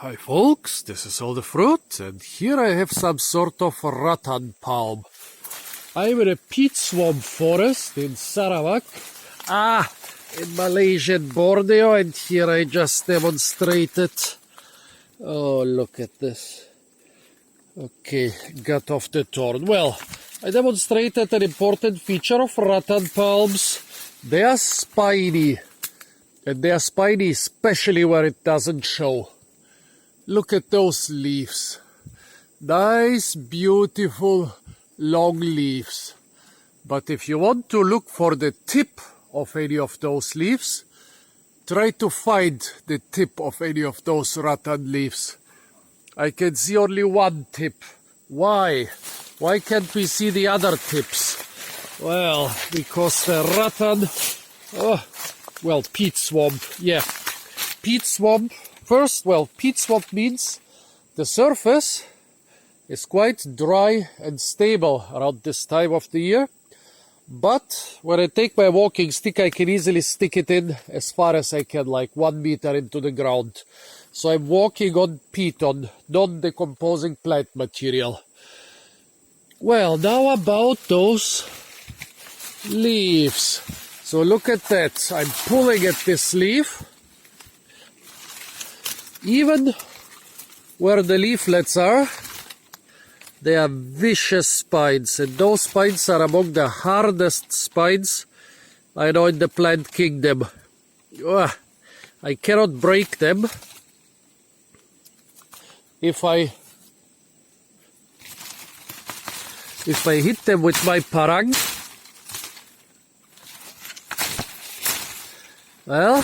Hi folks, this is all the fruit, and here I have some sort of rattan palm. I'm in a peat swamp forest in Sarawak, in Malaysian Borneo, and here I just demonstrated. Oh, look at this. Okay, got off the thorn. Well, I demonstrated an important feature of rattan palms. They are spiny, and they are spiny especially where it doesn't show. Look at those leaves. Nice, beautiful, long leaves. But if you want to look for the tip of any of those leaves, try to find the tip of any of those rattan leaves. I can see only one tip. Why? Why can't we see the other tips? Well, because the rattan... peat swamp. Yeah, peat swamp. First, peat swamp means the surface is quite dry and stable around this time of the year. But when I take my walking stick, I can easily stick it in as far as I can, like 1 meter into the ground. So I'm walking on peat, on non-decomposing plant material. Well, now about those leaves. So look at that. I'm pulling at this leaf. Even where the leaflets are, they are vicious spines, and those spines are among the hardest spines I know in the plant kingdom. I cannot break them. If I hit them with my parang, well,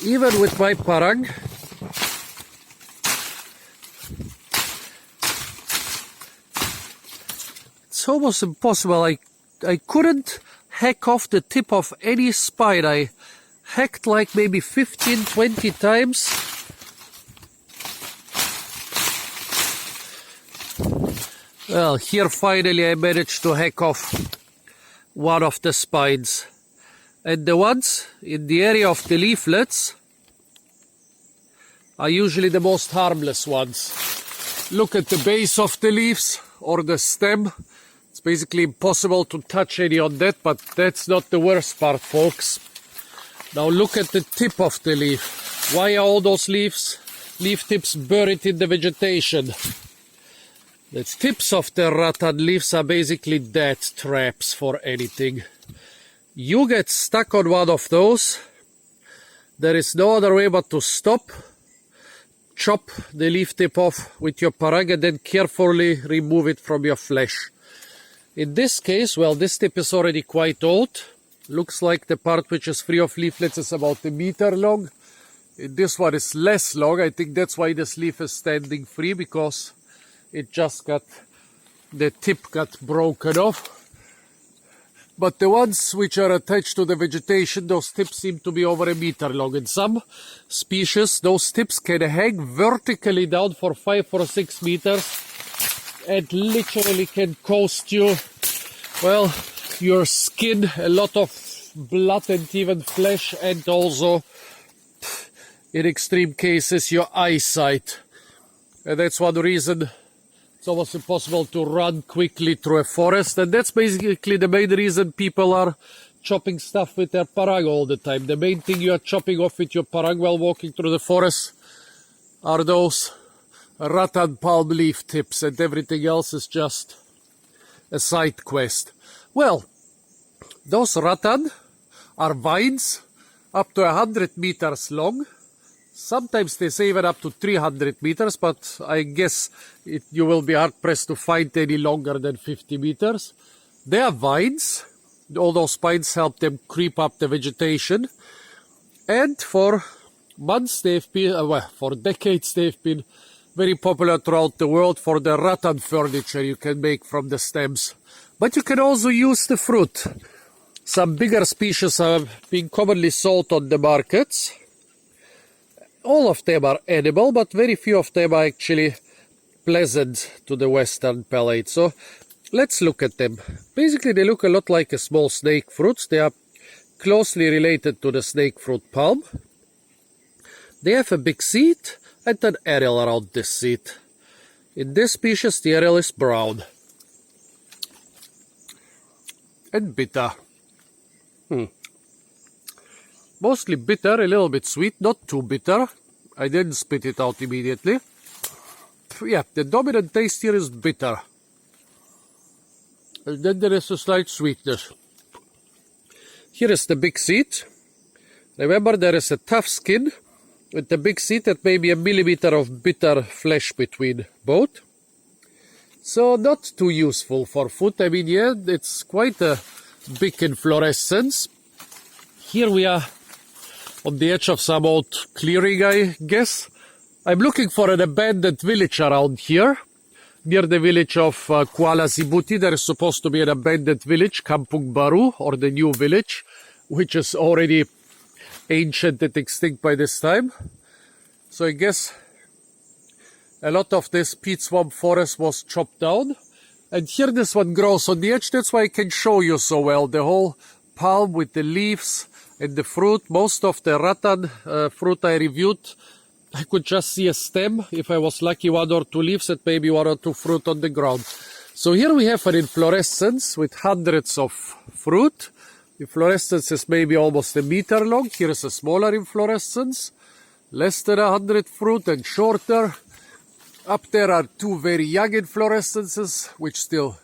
even with my parang, it's almost impossible. I couldn't hack off the tip of any spine. I hacked like maybe 15-20 times. Well, here finally I managed to hack off one of the spines. And the ones in the area of the leaflets are usually the most harmless ones. Look at the base of the leaves or the stem. It's basically impossible to touch any on that, but that's not the worst part, folks. Now look at the tip of the leaf. Why are all those leaf tips buried in the vegetation? The tips of the rattan leaves are basically death traps for anything. You get stuck on one of those, there is no other way but to stop, chop the leaf tip off with your parang, and then carefully remove it from your flesh. In this case, this tip is already quite old. Looks like the part which is free of leaflets is about 1 meter long. This one is less long. I think that's why this leaf is standing free, because it just the tip got broken off. But the ones which are attached to the vegetation, those tips seem to be over 1 meter long. In some species, those tips can hang vertically down for 5 or 6 meters and literally can cost you, your skin, a lot of blood and even flesh, and also, in extreme cases, your eyesight. And that's one reason it's almost impossible to run quickly through a forest, and that's basically the main reason people are chopping stuff with their parang all the time. The main thing you are chopping off with your parang while walking through the forest are those rattan palm leaf tips, and everything else is just a side quest. Well, those rattan are vines up to 100 meters long. Sometimes they say even up to 300 meters, but I guess you will be hard-pressed to find any longer than 50 meters. They are vines. All those spines help them creep up the vegetation. And for months they've been, for decades they've been very popular throughout the world for the rattan furniture you can make from the stems. But you can also use the fruit. Some bigger species are being commonly sold on the markets. All of them are edible, but very few of them are actually pleasant to the Western palate. So let's look at them. Basically, they look a lot like a small snake fruit. They are closely related to the snake fruit palm. They have a big seed and an aerial around this seed. In this species, the aerial is brown and bitter. Mostly bitter, a little bit sweet, not too bitter. I didn't spit it out immediately. Yeah, the dominant taste here is bitter. And then there is a slight sweetness. Here is the big seed. Remember, there is a tough skin with the big seed and maybe a millimeter of bitter flesh between both. So not too useful for food. I mean, yeah, it's quite a big inflorescence. Here we are on the edge of some old clearing, I guess. I'm looking for an abandoned village around here. Near the village of Kuala Sibuti, there is supposed to be an abandoned village, Kampung Baru, or the new village, which is already ancient and extinct by this time. So I guess a lot of this peat swamp forest was chopped down. And here this one grows on the edge. That's why I can show you so well. The whole palm with the leaves and the fruit. Most of the rattan fruit I reviewed, I could just see a stem. If I was lucky, 1 or 2 leaves and maybe 1 or 2 fruit on the ground. So here we have an inflorescence with hundreds of fruit. Inflorescence is maybe almost a meter long. Here is a smaller inflorescence. Less than 100 fruit and shorter. Up there are 2 very young inflorescences, which still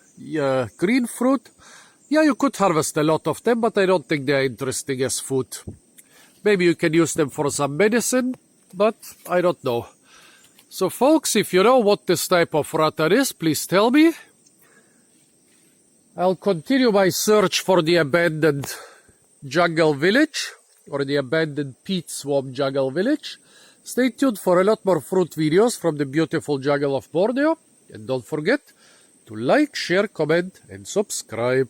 green fruit. Yeah, you could harvest a lot of them, but I don't think they are interesting as food. Maybe you can use them for some medicine, but I don't know. So folks, if you know what this type of rattan is, please tell me. I'll continue my search for the abandoned jungle village, or the abandoned peat swamp jungle village. Stay tuned for a lot more fruit videos from the beautiful jungle of Borneo. And don't forget to like, share, comment and subscribe.